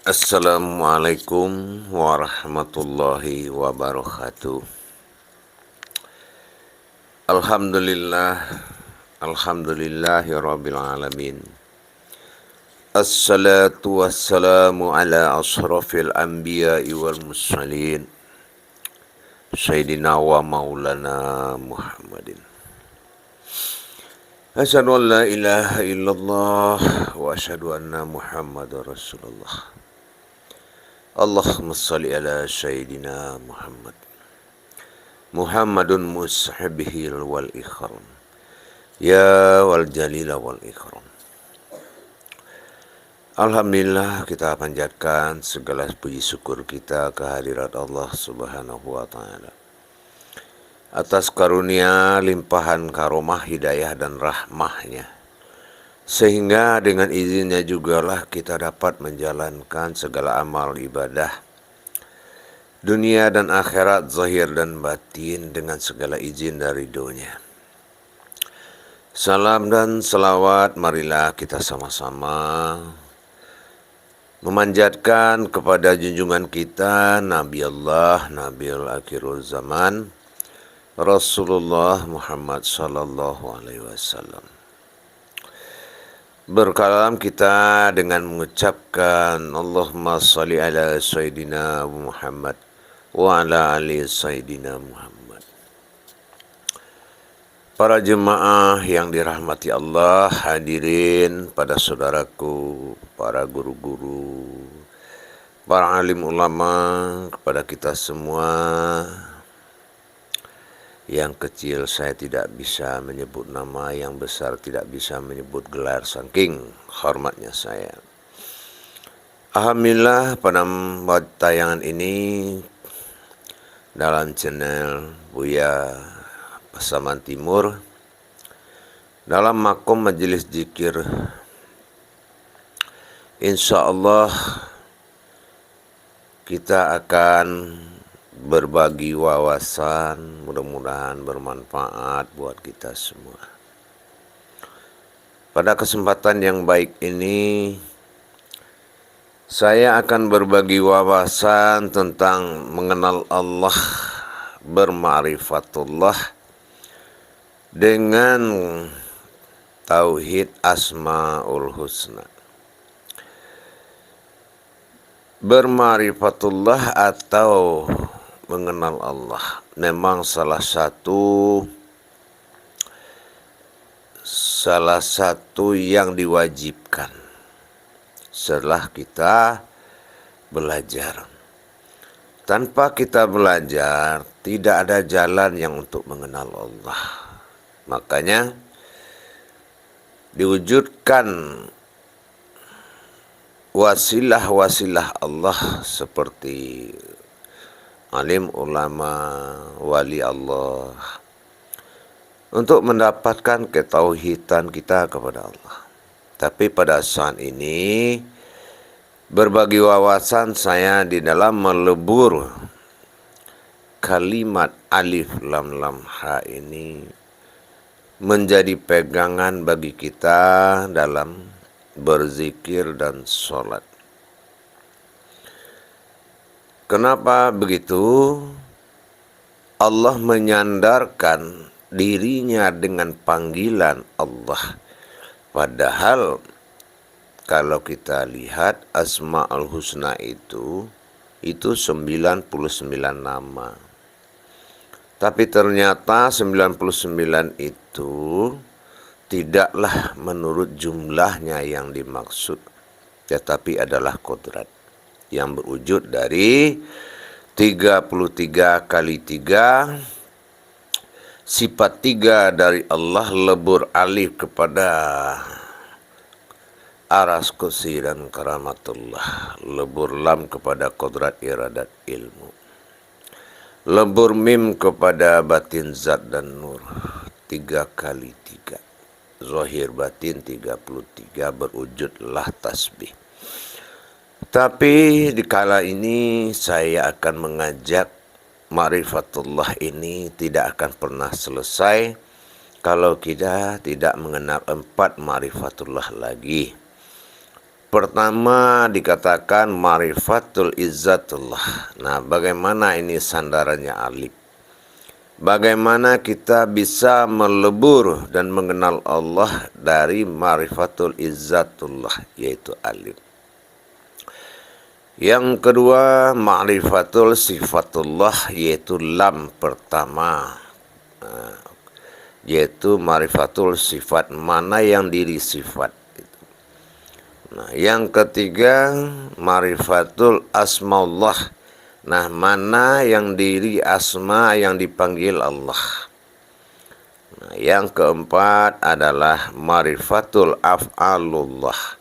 Assalamualaikum warahmatullahi wabarakatuh. Alhamdulillah, alhamdulillahi rabbil alamin. Assalatu wassalamu ala ashrafil anbiya'i wal mursalin, Sayyidina wa maulana Muhammadin. Asyhadu an la ilaha illallah wa asyhadu anna Muhammadar Rasulullah. Allahumma salli ala Sayyidina Muhammadun mushabihi wal ikram, ya wal jalila wal ikram. Alhamdulillah, kita panjatkan segala puji syukur kita kehadirat Allah Subhanahu wa taala atas karunia limpahan karomah, hidayah dan rahmahnya, sehingga dengan izinnya jugalah kita dapat menjalankan segala amal ibadah dunia dan akhirat, zahir dan batin, dengan segala izin dari ridhonya. Salam dan selawat marilah kita sama-sama memanjatkan kepada junjungan kita Nabi Allah, Nabiul Akhirul Zaman, Rasulullah Muhammad sallallahu alaihi wasallam. Berkalam kita dengan mengucapkan Allahumma salli ala Sayyidina Muhammad wa ala ali Sayyidina Muhammad. Para jemaah yang dirahmati Allah, hadirin, pada saudaraku, para guru-guru, para alim ulama, kepada kita semua. Yang kecil saya tidak bisa menyebut nama, yang besar tidak bisa menyebut gelar saking hormatnya saya. Alhamdulillah, pada tayangan ini dalam channel Buya Pasaman Timur, dalam makom majelis zikir, insya Allah kita akan berbagi wawasan, mudah-mudahan bermanfaat buat kita semua. Pada kesempatan yang baik ini, saya akan berbagi wawasan tentang mengenal Allah, berma'rifatullah dengan tauhid asmaul husna. Berma'rifatullah atau mengenal Allah memang salah satu yang diwajibkan setelah kita belajar. Tanpa kita belajar, tidak ada jalan yang untuk mengenal Allah. Makanya diwujudkan wasilah-wasilah Allah seperti alim ulama, wali Allah, untuk mendapatkan ketauhidan kita kepada Allah. Tapi pada saat ini berbagi wawasan saya di dalam melebur kalimat alif lam lam ha ini menjadi pegangan bagi kita dalam berzikir dan sholat. Kenapa begitu? Allah menyandarkan dirinya dengan panggilan Allah. Padahal kalau kita lihat Asma'ul Husna itu 99 nama. Tapi ternyata 99 itu tidaklah menurut jumlahnya yang dimaksud, tetapi adalah kodrat yang berwujud dari 33 kali 3, sifat 3 dari Allah, lebur alif kepada aras, kursi dan karamatullah, lebur lam kepada kodrat iradat ilmu, lebur mim kepada batin zat dan nur, 3 kali 3, zahir batin 33, berwujudlah tasbih. Tapi di kala ini saya akan mengajak ma'rifatullah ini tidak akan pernah selesai kalau kita tidak mengenal 4 ma'rifatullah lagi. Pertama dikatakan marifatul izzatullah. Nah, bagaimana ini sandarannya alif? Bagaimana kita bisa melebur dan mengenal Allah dari marifatul izzatullah, yaitu alif. Yang kedua, ma'rifatul sifatullah, yaitu lam pertama. Yaitu ma'rifatul sifat, mana yang diri sifat. Nah, yang ketiga, ma'rifatul asmaullah. Nah, mana yang diri asma yang dipanggil Allah. Nah, yang keempat adalah ma'rifatul af'alullah.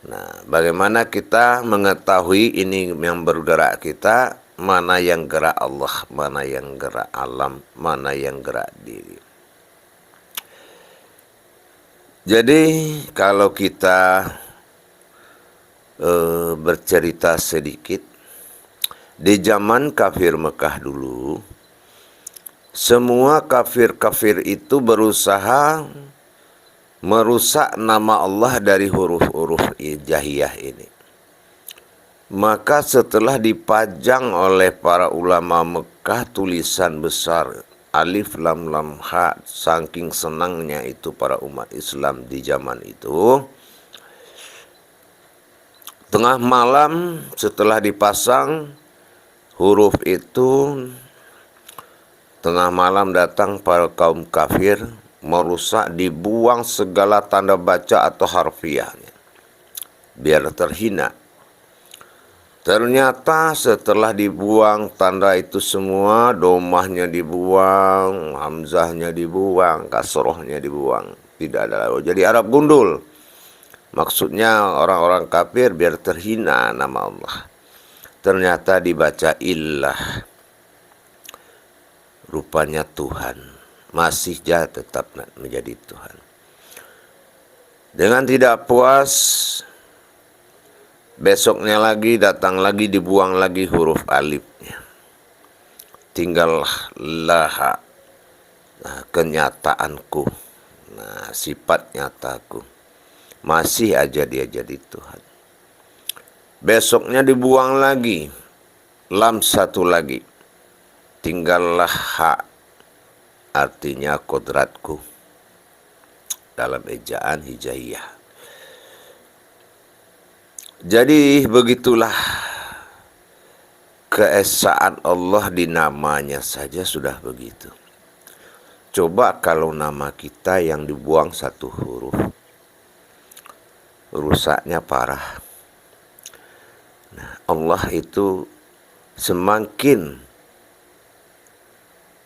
Nah, bagaimana kita mengetahui ini yang bergerak kita, mana yang gerak Allah, mana yang gerak alam, mana yang gerak diri. Jadi kalau kita bercerita sedikit, di zaman kafir Mekah dulu, semua kafir-kafir itu berusaha merusak nama Allah dari huruf-huruf jahiyah ini. Maka setelah dipajang oleh para ulama Mekah tulisan besar alif lam lam ha, saking senangnya itu para umat Islam di zaman itu, tengah malam setelah dipasang huruf itu, tengah malam datang para kaum kafir merusak, dibuang segala tanda baca atau harfiahnya biar terhina. Ternyata setelah dibuang tanda itu semua, domahnya dibuang, hamzahnya dibuang, kasrohnya dibuang, tidak ada lagi. Jadi Arab gundul. Maksudnya orang-orang kafir biar terhina nama Allah. Ternyata dibaca illah. Rupanya Tuhan. Masih tetap menjadi Tuhan. Dengan tidak puas, besoknya lagi datang lagi, dibuang lagi huruf alifnya. Tinggal laha, nah, kenyataanku, nah, sifat nyataku. Masih aja dia jadi Tuhan. Besoknya dibuang lagi, lam satu lagi. Tinggallah ha, artinya kodratku dalam ejaan hijaiyah. Jadi begitulah keesaan Allah di namanya saja sudah begitu. Coba kalau nama kita yang dibuang satu huruf, rusaknya parah. Nah, Allah itu semakin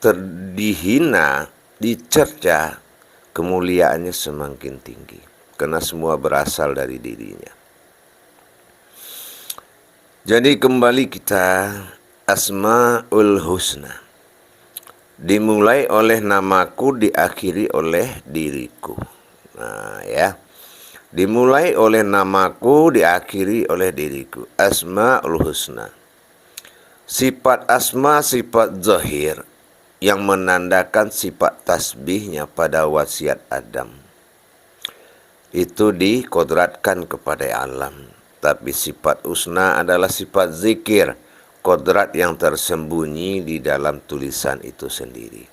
terdihina, dicerca, kemuliaannya semakin tinggi. Karena semua berasal dari dirinya. Jadi kembali kita, Asmaul Husna. Dimulai oleh namaku, diakhiri oleh diriku. Nah ya. Dimulai oleh namaku, diakhiri oleh diriku. Asmaul Husna. Sifat asma, sifat zahir yang menandakan sifat tasbihnya pada wasiat Adam. Itu dikodratkan kepada alam. Tapi sifat husna adalah sifat zikir, kodrat yang tersembunyi di dalam tulisan itu sendiri.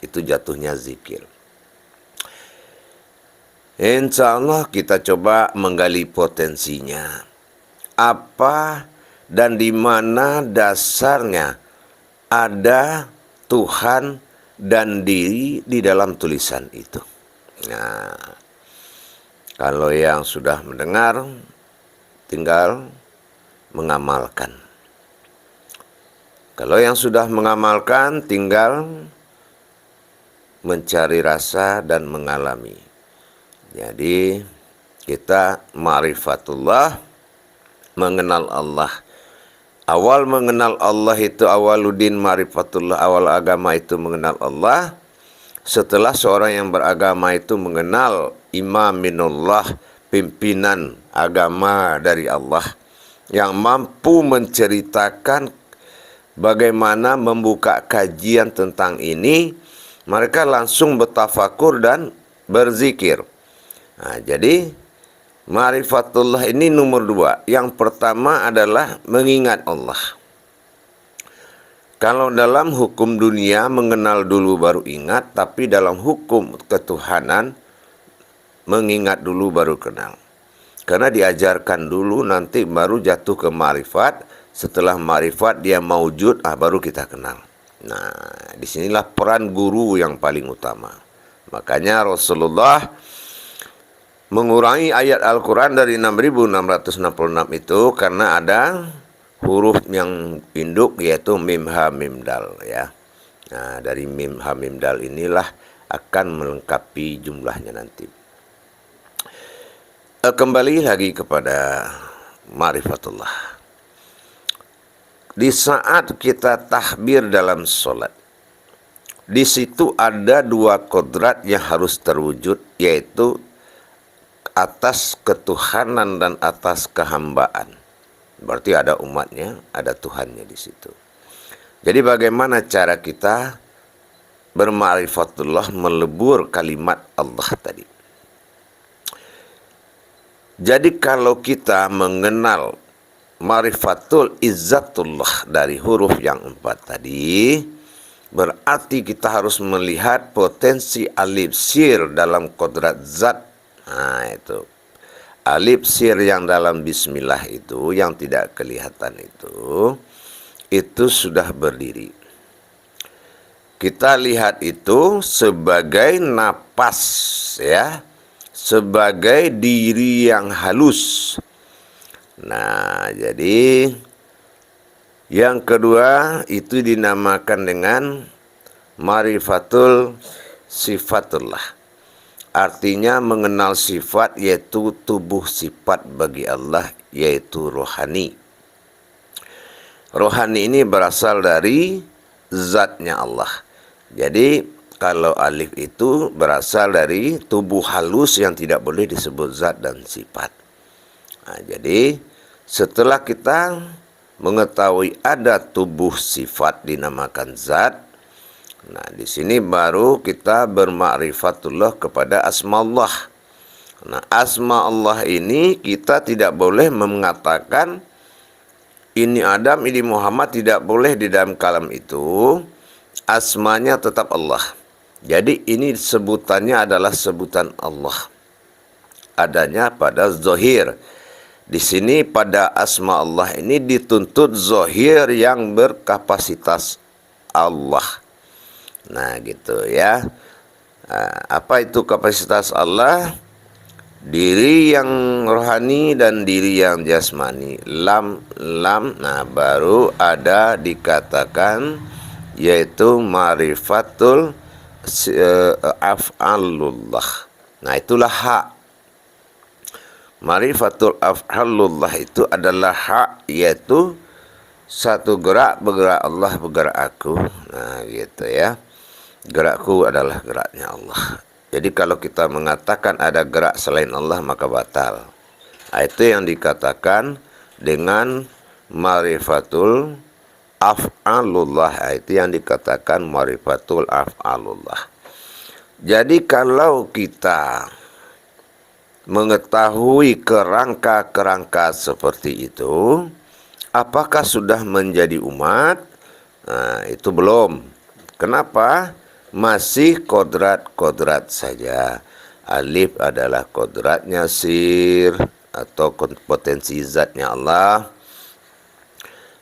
Itu jatuhnya zikir. Insya Allah kita coba menggali potensinya. Apa dan di mana dasarnya ada Tuhan dan diri di dalam tulisan itu. Nah, kalau yang sudah mendengar, tinggal mengamalkan. Kalau yang sudah mengamalkan, tinggal mencari rasa dan mengalami. Jadi kita ma'rifatullah, mengenal Allah. Awal mengenal Allah itu awaluddin ma'rifatullah, awal agama itu mengenal Allah. Setelah seorang yang beragama itu mengenal imam minullah, pimpinan agama dari Allah, yang mampu menceritakan bagaimana membuka kajian tentang ini, mereka langsung bertafakur dan berzikir. Nah, jadi Ma'rifatullah ini nomor dua. Yang pertama adalah mengingat Allah. Kalau dalam hukum dunia mengenal dulu baru ingat, tapi dalam hukum ketuhanan mengingat dulu baru kenal. Karena diajarkan dulu, nanti baru jatuh ke ma'rifat. Setelah ma'rifat dia maujud, baru kita kenal. Nah, disinilah peran guru yang paling utama. Makanya Rasulullah mengurangi ayat Al-Quran dari 6.666 itu karena ada huruf yang induk, yaitu mim ha mim dal, ya. Nah, dari mim ha mim dal inilah akan melengkapi jumlahnya nanti. Kembali lagi kepada ma'rifatullah. Di saat kita tahbir dalam sholat, di situ ada dua kodrat yang harus terwujud, yaitu atas ketuhanan dan atas kehambaan. Berarti ada umatnya, ada Tuhannya di situ. Jadi bagaimana cara kita berma'rifatullah, melebur kalimat Allah tadi? Jadi kalau kita mengenal ma'rifatul izzatullah dari huruf yang 4 tadi, berarti kita harus melihat potensi alif sir dalam kodrat zat. Nah, itu alif sir yang dalam bismillah itu, yang tidak kelihatan itu sudah berdiri. Kita lihat itu sebagai napas, ya, sebagai diri yang halus. Nah, jadi yang kedua itu dinamakan dengan ma'rifatul sifatullah. Artinya mengenal sifat, yaitu tubuh sifat bagi Allah, yaitu rohani. Rohani ini berasal dari zatnya Allah. Jadi kalau alif itu berasal dari tubuh halus yang tidak boleh disebut zat dan sifat. Nah, jadi setelah kita mengetahui ada tubuh sifat dinamakan zat, nah di sini baru kita berma'rifatullah kepada asma Allah. Nah, asma Allah ini kita tidak boleh mengatakan ini Adam, ini Muhammad, tidak boleh di dalam kalam itu. Asmanya tetap Allah. Jadi ini sebutannya adalah sebutan Allah. Adanya pada zohir. Di sini pada asma Allah ini dituntut zohir yang berkapasitas Allah. Nah gitu ya. Apa itu kapasitas Allah? Diri yang rohani dan diri yang jasmani. Lam. Nah baru ada dikatakan, yaitu ma'rifatul af'alullah. Nah itulah hak. Ma'rifatul af'alullah itu adalah hak, yaitu satu gerak bergerak Allah, bergerak aku. Nah gitu ya. Gerakku adalah geraknya Allah. Jadi kalau kita mengatakan ada gerak selain Allah, maka batal. Nah, itu yang dikatakan dengan ma'rifatul af'alullah. Nah, itu yang dikatakan ma'rifatul af'alullah. Jadi kalau kita mengetahui kerangka-kerangka seperti itu, apakah sudah menjadi umat? Nah, itu belum. Kenapa? Masih kodrat-kodrat saja. Alif adalah kodratnya sir atau potensi zatnya Allah.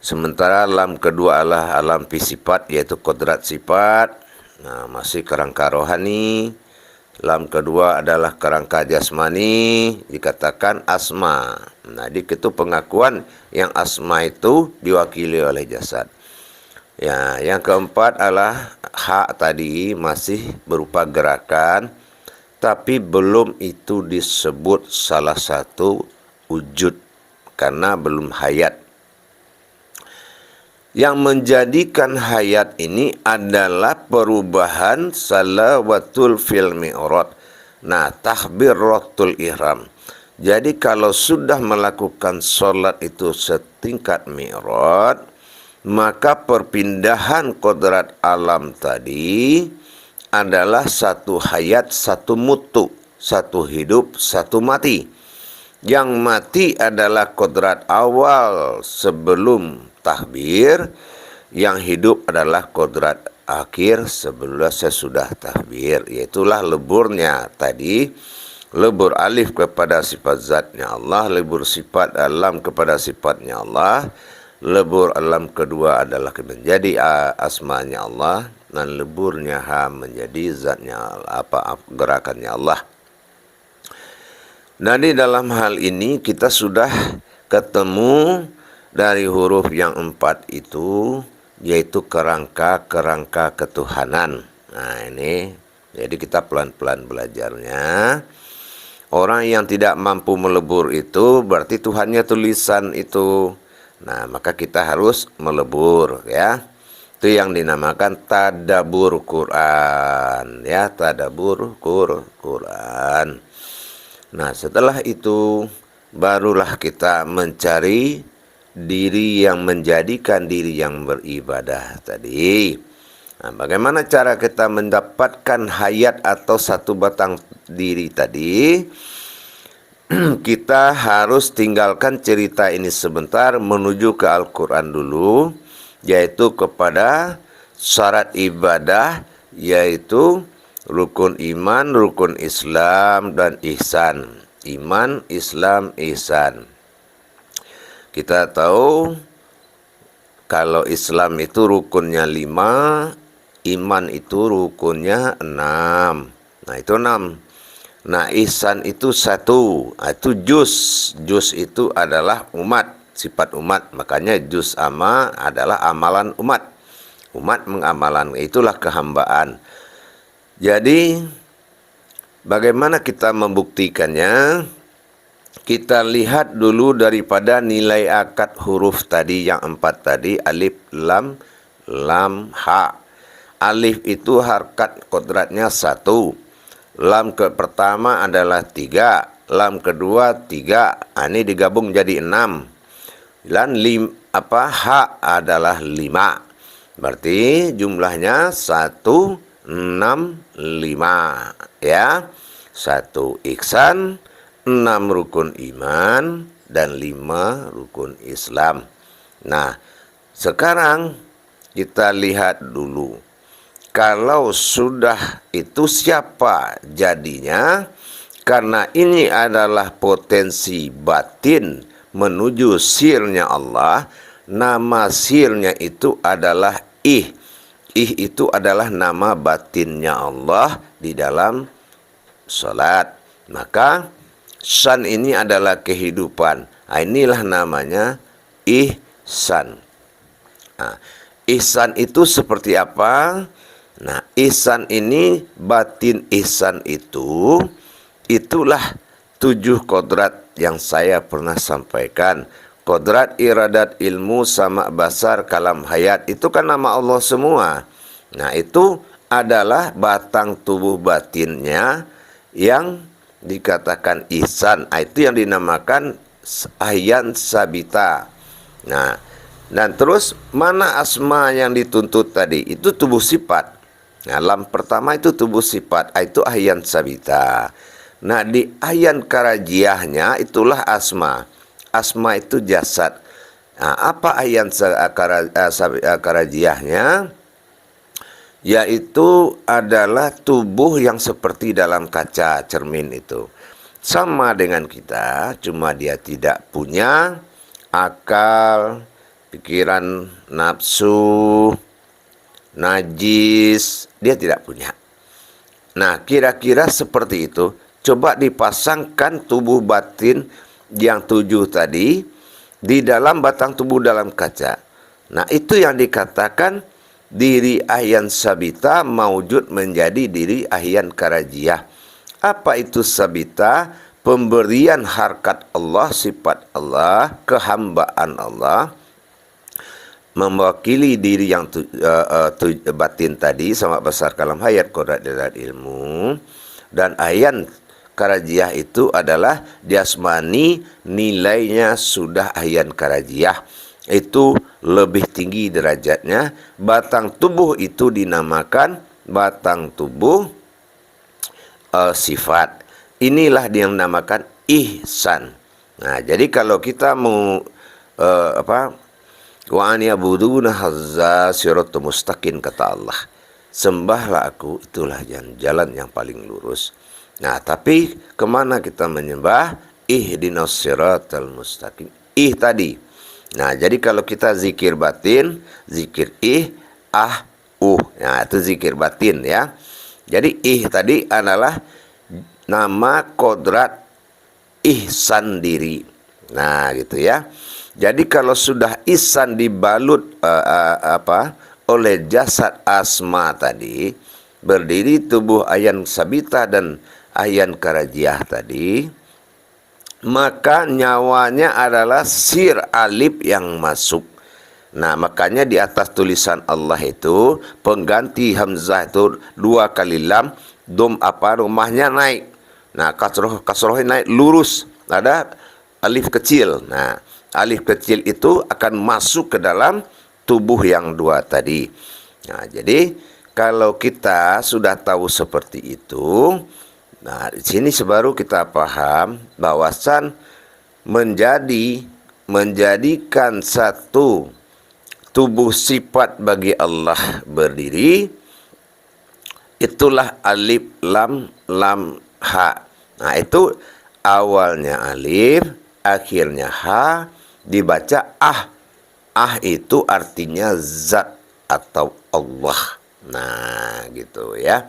Sementara lam kedua adalah alam sifat, yaitu kodrat sifat. Nah, masih kerangka rohani. Lam kedua adalah kerangka jasmani, dikatakan asma. Nah, itu pengakuan yang asma itu diwakili oleh jasad. Ya, yang keempat adalah hak tadi, masih berupa gerakan, tapi belum itu disebut salah satu wujud karena belum hayat. Yang menjadikan hayat ini adalah perubahan salawatul fil mi'rad. Nah, tahbiratul ihram. Jadi kalau sudah melakukan sholat itu setingkat mi'rad, maka perpindahan kodrat alam tadi adalah satu hayat, satu mutu, satu hidup, satu mati. Yang mati adalah kodrat awal sebelum takbir, yang hidup adalah kodrat akhir sebelum sesudah takbir, yaitulah leburnya tadi, lebur alif kepada sifat zatnya Allah, lebur sifat alam kepada sifatnya Allah, lebur alam kedua adalah menjadi asmanya Allah, dan leburnya ha menjadi zatnya gerakannya Allah. Nah, di dalam hal ini kita sudah ketemu dari huruf yang 4 itu, yaitu kerangka ketuhanan. Nah, ini jadi kita pelan-pelan belajarnya. Orang yang tidak mampu melebur itu berarti Tuhannya tulisan itu. Nah, maka kita harus melebur, ya. Itu yang dinamakan tadabur Quran, ya, tadabur Quran. Nah, setelah itu barulah kita mencari diri yang menjadikan diri yang beribadah tadi. Nah, bagaimana cara kita mendapatkan hayat atau satu batang diri tadi? Kita harus tinggalkan cerita ini sebentar, menuju ke Al-Quran dulu, yaitu kepada syarat ibadah, yaitu rukun iman, rukun Islam, dan ihsan. Iman, Islam, ihsan. Kita tahu kalau Islam itu rukunnya 5, iman itu rukunnya 6. Nah, itu 6. Nah, ihsan itu 1. Itu juz. Juz itu adalah umat, sifat umat. Makanya juz amma adalah amalan umat. Umat mengamalkan, itulah kehambaan. Jadi, bagaimana kita membuktikannya? Kita lihat dulu daripada nilai akad huruf tadi yang 4 tadi, alif, lam, ha. Alif itu harkat kodratnya 1. Lam ke pertama adalah 3. Lam kedua 3. Ini digabung jadi 6. Dan ha adalah 5. Berarti jumlahnya 1, 6, 5, ya. 1 ihsan, 6 rukun iman, dan 5 rukun Islam. Nah, sekarang kita lihat dulu, kalau sudah itu siapa jadinya? Karena ini adalah potensi batin menuju sirnya Allah. Nama sirnya itu adalah ih. Ih itu adalah nama batinnya Allah di dalam salat. Maka san ini adalah kehidupan. Nah, inilah namanya ihsan. Nah, ihsan itu seperti apa? Nah, ihsan ini, batin ihsan itu, itulah 7 kodrat yang saya pernah sampaikan. Kodrat, iradat, ilmu, sama, basar, kalam, hayat. Itu kan nama Allah semua. Nah, itu adalah batang tubuh batinnya yang dikatakan ihsan. Itu yang dinamakan ahyan sabita. Nah, dan terus mana asma yang dituntut tadi? Itu tubuh sifat. Nah, lam pertama itu tubuh sifat. Itu ahyan sabita. Nah, di ahyan karajiahnya itulah asma. Asma itu jasad. Nah, apa ahyan karajiahnya? Yaitu adalah tubuh yang seperti dalam kaca cermin itu. Sama dengan kita, cuma dia tidak punya akal, pikiran, nafsu, najis, dia tidak punya. Nah, kira-kira seperti itu. Coba dipasangkan tubuh batin yang 7 tadi di dalam batang tubuh dalam kaca. Nah, itu yang dikatakan diri ahyan sabita maujud menjadi diri ahyan karajiah. Apa itu sabita? Pemberian harkat Allah, sifat Allah, kehambaan Allah, mewakili diri yang batin tadi, sama besar kalam hayat, kodrat, iradat, ilmu. Dan ahyan karajiah itu adalah jasmani, nilainya sudah ahyan karajiah. Itu lebih tinggi derajatnya. Batang tubuh itu dinamakan batang tubuh sifat. Inilah yang dinamakan ihsan. Nah, jadi kalau kita mau wa an ya'buduna hadza siratal mustaqim, kata Allah. Sembahlah aku, itulah jalan yang paling lurus. Nah, tapi kemana kita menyembah? Ihdinas siratal mustaqim. Tadi. Nah, jadi kalau kita zikir batin, zikir nah itu zikir batin ya. Jadi tadi adalah nama kodrat ihsan diri. Nah, gitu ya. Jadi kalau sudah ihsan dibalut oleh jasad asma tadi, berdiri tubuh ayan sabitah dan ayan karajiah tadi, maka nyawanya adalah sir alif yang masuk. Nah, makanya di atas tulisan Allah itu pengganti hamzah itu 2 kali lam, dom rumahnya naik. Nah, kasrohnya naik lurus. Ada alif kecil. Nah, alif kecil itu akan masuk ke dalam tubuh yang 2 tadi. Nah, jadi kalau kita sudah tahu seperti itu, nah di sini baru kita paham bahwasan menjadikan satu tubuh sifat bagi Allah berdiri, itulah alif lam ha. Nah, itu awalnya alif, akhirnya ha, dibaca ah. Ah itu artinya zat atau Allah. Nah, gitu ya.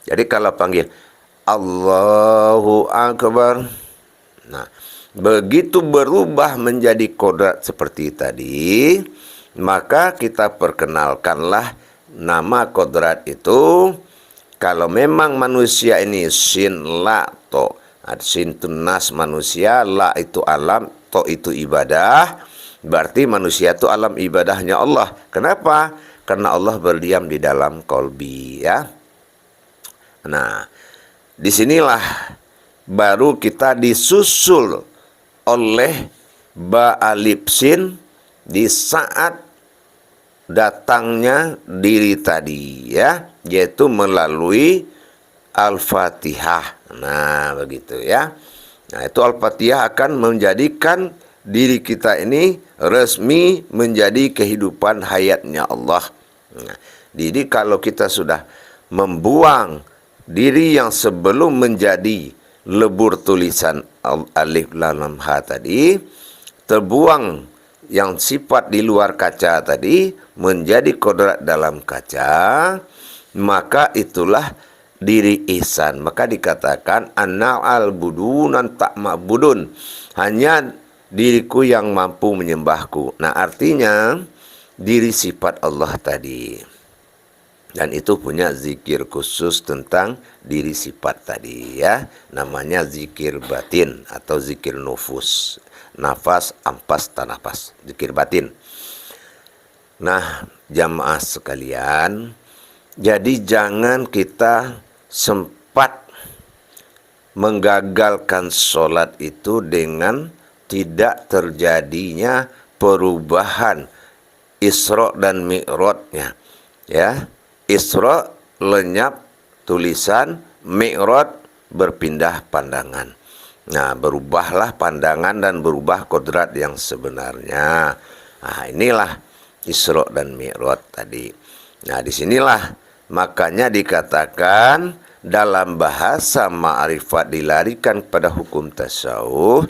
Jadi kalau panggil Allahu Akbar, nah, begitu berubah menjadi kodrat seperti tadi, maka kita perkenalkanlah nama kodrat itu. Kalau memang manusia ini sin la to, sin itu nas manusia, la itu alam, to itu ibadah, berarti manusia itu alam ibadahnya Allah. Kenapa? Karena Allah berdiam di dalam kolbi ya. Nah, disinilah baru kita disusul oleh ba alif sin di saat datangnya diri tadi ya, yaitu melalui Al-Fatihah. Nah, begitu ya. Nah, itu Al-Fatihah akan menjadikan diri kita ini resmi menjadi kehidupan hayatnya Allah. Nah, jadi kalau kita sudah membuang diri yang sebelum menjadi lebur tulisan alif lam ha tadi, terbuang yang sifat di luar kaca tadi menjadi kodrat dalam kaca, maka itulah diri ihsan. Maka dikatakan ana al budunan tak ma'budun, hanya diriku yang mampu menyembahku. Nah, artinya diri sifat Allah tadi. Dan itu punya zikir khusus tentang diri sifat tadi ya. Namanya zikir batin atau zikir nufus. Nafas, ampas, tanafas. Zikir batin. Nah, jamaah sekalian, jadi jangan kita sempat menggagalkan sholat itu dengan tidak terjadinya perubahan Isra dan Mi'rajnya ya. Isra lenyap tulisan, Mi'raj berpindah pandangan. Nah, berubahlah pandangan dan berubah kodrat yang sebenarnya. Nah, inilah Isra dan Mi'raj tadi. Nah, disinilah makanya dikatakan dalam bahasa ma'rifat dilarikan pada hukum tasawuf.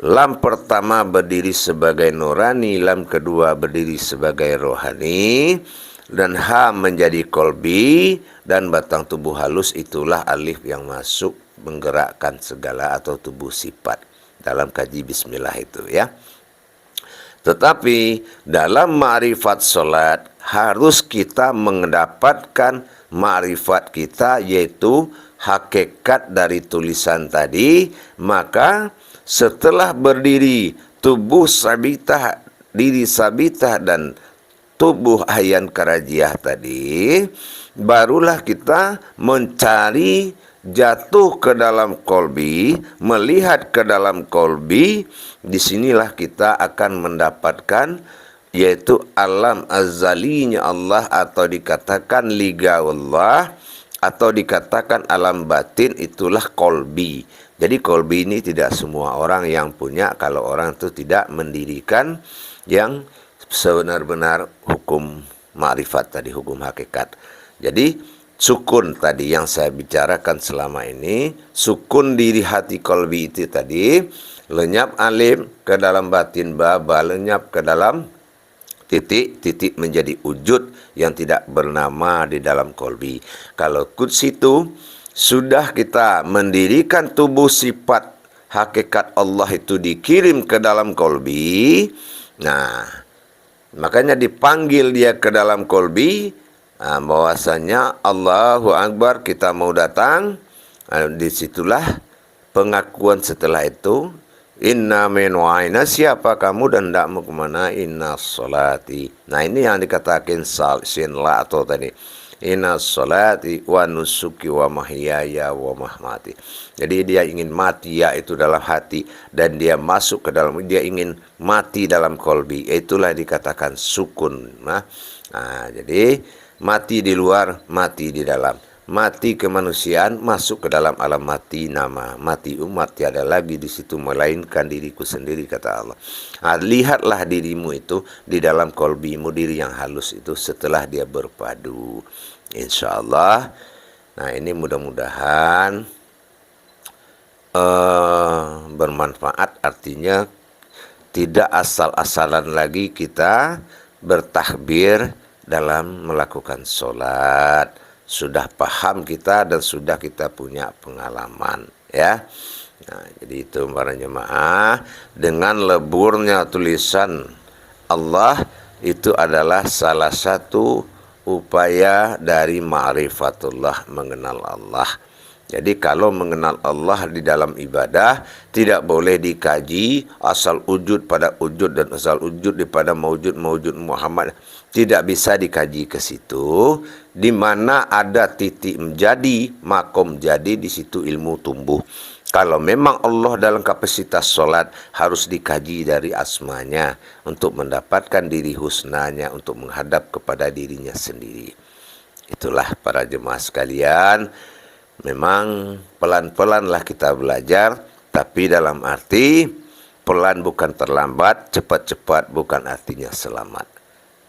Lam pertama berdiri sebagai nurani, lam kedua berdiri sebagai rohani, dan ha menjadi kolbi, dan batang tubuh halus itulah alif yang masuk menggerakkan segala atau tubuh sifat dalam kaji bismillah itu ya. Tetapi dalam ma'rifat solat harus kita mendapatkan ma'rifat kita, yaitu hakikat dari tulisan tadi. Maka setelah berdiri tubuh sabitah, diri sabitah dan tubuh ayan karajiah tadi, barulah kita mencari jatuh ke dalam kolbi, melihat ke dalam kolbi. Disinilah kita akan mendapatkan yaitu alam azalinya Allah, atau dikatakan liga Allah, atau dikatakan alam batin itulah kolbi. Jadi kolbi ini tidak semua orang yang punya kalau orang itu tidak mendirikan yang sebenar-benar hukum ma'rifat tadi, hukum hakikat. Jadi sukun tadi yang saya bicarakan selama ini, sukun diri hati kolbi itu tadi, lenyap alim ke dalam batin ba lenyap ke dalam titik menjadi wujud yang tidak bernama di dalam kolbi. Kalau quds itu sudah kita mendirikan tubuh sifat hakikat Allah itu dikirim ke dalam kolbi. Nah, makanya dipanggil dia ke dalam kolbi. Bahwasanya Allahu Akbar, kita mau datang. Disitulah pengakuan setelah itu. Inna min wa'ina, siapa kamu dan tidak mau kemana? Inna sholati. Nah, ini yang dikatakan sin la atau tadi. Inna sholati wa nusuki wa mahyaya wa mahmati. Jadi dia ingin mati yaitu dalam hati, dan dia masuk ke dalam, dia ingin mati dalam kolbi. Itulah dikatakan sukun. Jadi mati di luar, mati di dalam. Mati kemanusiaan, masuk ke dalam alam mati nama. Mati umat, tiada lagi di situ melainkan diriku sendiri, kata Allah. Lihatlah dirimu itu di dalam kolbimu, diri yang halus itu setelah dia berpadu. Insya Allah. Nah, ini mudah-mudahan bermanfaat. Artinya tidak asal-asalan lagi kita bertakbir dalam melakukan sholat. Sudah paham kita dan sudah kita punya pengalaman, ya. Nah, jadi itu para jemaah, dengan leburnya tulisan Allah itu adalah salah satu upaya dari ma'rifatullah, mengenal Allah. Jadi kalau mengenal Allah di dalam ibadah tidak boleh dikaji asal wujud pada wujud dan asal wujud daripada maujud Muhammad. Tidak bisa dikaji ke situ. Di mana ada titik menjadi, makom jadi, di situ ilmu tumbuh. Kalau memang Allah dalam kapasitas sholat, harus dikaji dari asmanya untuk mendapatkan diri husnanya, untuk menghadap kepada dirinya sendiri. Itulah para jemaah sekalian. Memang pelan-pelanlah kita belajar, tapi dalam arti pelan bukan terlambat, cepat-cepat bukan artinya selamat.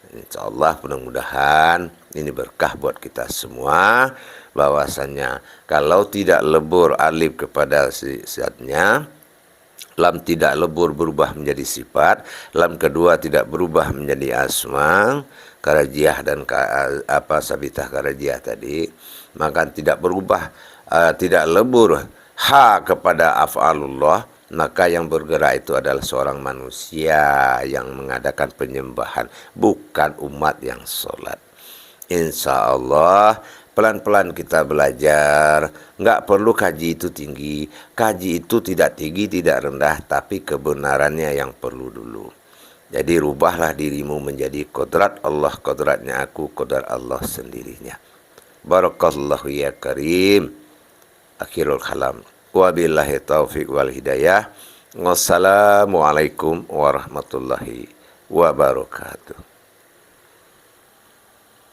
Insya Allah mudah-mudahan ini berkah buat kita semua, bahwasanya kalau tidak lebur alif kepada sifatnya, lam tidak lebur berubah menjadi sifat, lam kedua tidak berubah menjadi asma, karajiah dan sabitah karajiah tadi, maka tidak berubah, tidak lebur ha kepada af'alullah, maka yang bergerak itu adalah seorang manusia yang mengadakan penyembahan, bukan umat yang sholat. Insya Allah pelan-pelan kita belajar. Nggak perlu kaji itu tinggi. Kaji itu tidak tinggi, tidak rendah, tapi kebenarannya yang perlu dulu. Jadi rubahlah dirimu menjadi kodrat Allah, kodratnya aku, kodrat Allah sendirinya. Barakallahu ya karim. Akhirul kalam. Wabillahi taufiq wal hidayah. Wassalamualaikum warahmatullahi wabarakatuh.